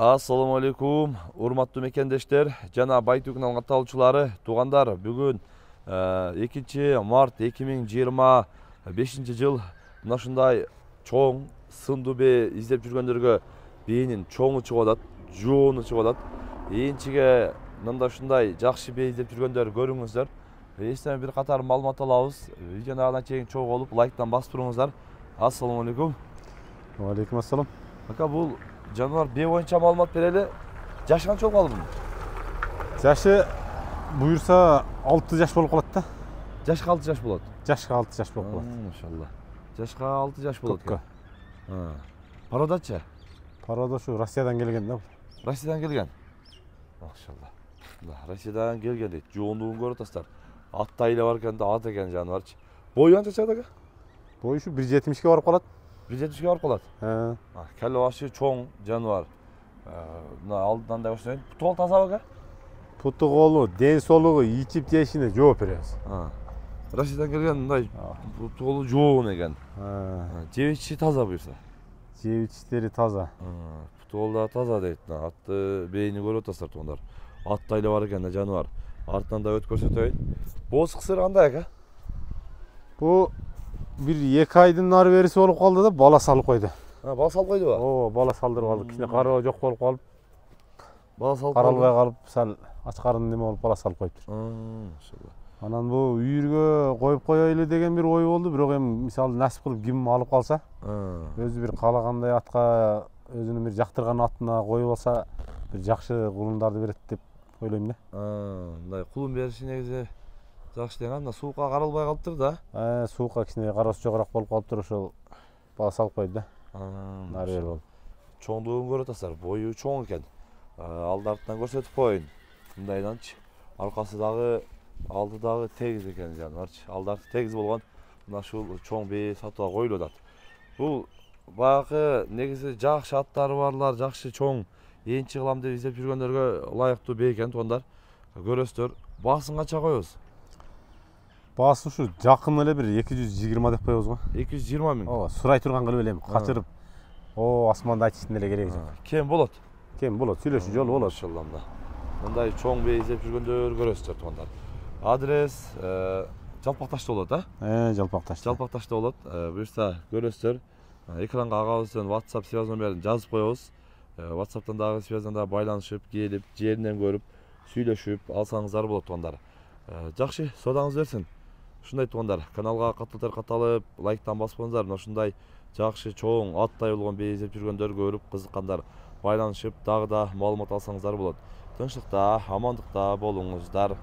Assalamu alaikum, урматтуу мекендештер жана Байтуу каналынын катталуучулары, туугандар. Бүгүн 2 март 2025 жыл мына ушундай чоң сындуу бээ издеп жүргөндөргө бээнин чоңу чыгып атат, жоону чыгып атат. Ээнчиге мында ушундай жакшы бээ издеп жүргөндөр көрүңүздөр. Эсине бир катар маалымат алабыз. Видеону ана чейин чогуу болуп лайктан басып туруңуздар. Ассаламу алейкум. Алейкум ассалам. Ака, бул жануар бээ боюнча маалымат берели. Жашы канча болуп калды мунун? Жашы буюрса 6 жаш болуп калат да. Жашка 6 жаш болот. Жашка 6 жаш болуп калат. Машалла. Жашка 6 жаш болот экен. Пародачы? Парода ушу Россиядан келген да. Россиядан келген. Машалла. Россиядан келген дейт. Жоондугун көрүп атасыздар. Атта эле бар экен да, ат экен жануарчы. Бою канча чыгат ака? Бою ушу 1.70 барып калат. 1.70 барып калат. Келе башы чоң жануар. Мына алдынан да көрсөйүн. Путу таза ака? Путу колу, ден соолугу, ичип жешине жооп беребиз. Россиядан келген мындай путу колу жоон экен. Жеп ичиши таза буюрса. Жеп ичиштери таза. Путу колу да таза дейт. Атты бээни көрүп атасыздар туугандар. Атта эле бар экен да жануар. Артынан да өтүп көрсөтөйүн. Боз кысыр кандай ака? Бу bir 2 айдын нары бериси болуп калды да, бала салып койду. Бала салып койдубу? Ооба, бала салдырып алды. Кичине кароо жок болуп калып, бала салып каралбай калып, сал ач карын неме болуп бала салып коюптур. Машалла. Анан бу үйүргө коюп коелу деген бир ой болду, бирок эми мисалы насип кылып ким алып калса, өзү бир каалагандай атка, өзүнүн бир жактырган атына коюп алса, бир жакшы кулундарды берет деп ойлойм да. Мындай кулун бериши негизи жакшы деген. Мына суукка каралбай калыптыр да. Суукка кичине кароосу жогораак болуп калыптыр, ошол бала салып койду да. Нары бери болуп. Чоңдугун көрүп атасыздар, бою чоң экен. Алды артынан көрсөтүп коеюн. Мындайданчы. Аркасы дагы, алды дагы тегиз экен жануарчы. Алды арты тегиз болгон. Мына ушул чоң бээ сатууга коюлуп атат. Бул баягы негизи жакшы аттары барлар, жакшы чоң энчи кылам деп издеп жүргөндөргө ылайыктуу бээ экен туугандар. Көрөсүздөр. Баасын канча коебуз? Баасы ушу жакын эле бир 220 деп коебуз го. 220 миң. Ооба, сурай турган кылып элем, качырып. Асманда айтыштын эле кереги жок. Кем болот. Кем болот, сүйлөшүү жолу болот. Машалла. Мындай чоң бээ издеп жүргөндөр көрөсүздөр туугандар. Адрес Жалпакташта болот, Жалпакташта. Жалпакташта болот. Буюрса көрөсүздөр. Экранга агабыздын WhatsApp связь номерин жазып коебуз. WhatsApp'тан дагы связьдан да байланышып, келип, жеринен көрүп, сүйлөшүп алсаңыздар болот туугандар. Жакшы, содаңыз берсин. Ушундай туугандар, каналга катталып, лайктан басып коюңуздар. Мына ушундай жакшы чоң аттай болгон бээ издеп жүргөндөр көрүп кызыккандар байланышып, дагы да маалымат алсаңыздар болот. Тынчтыкта, амандыкта болуңуздар.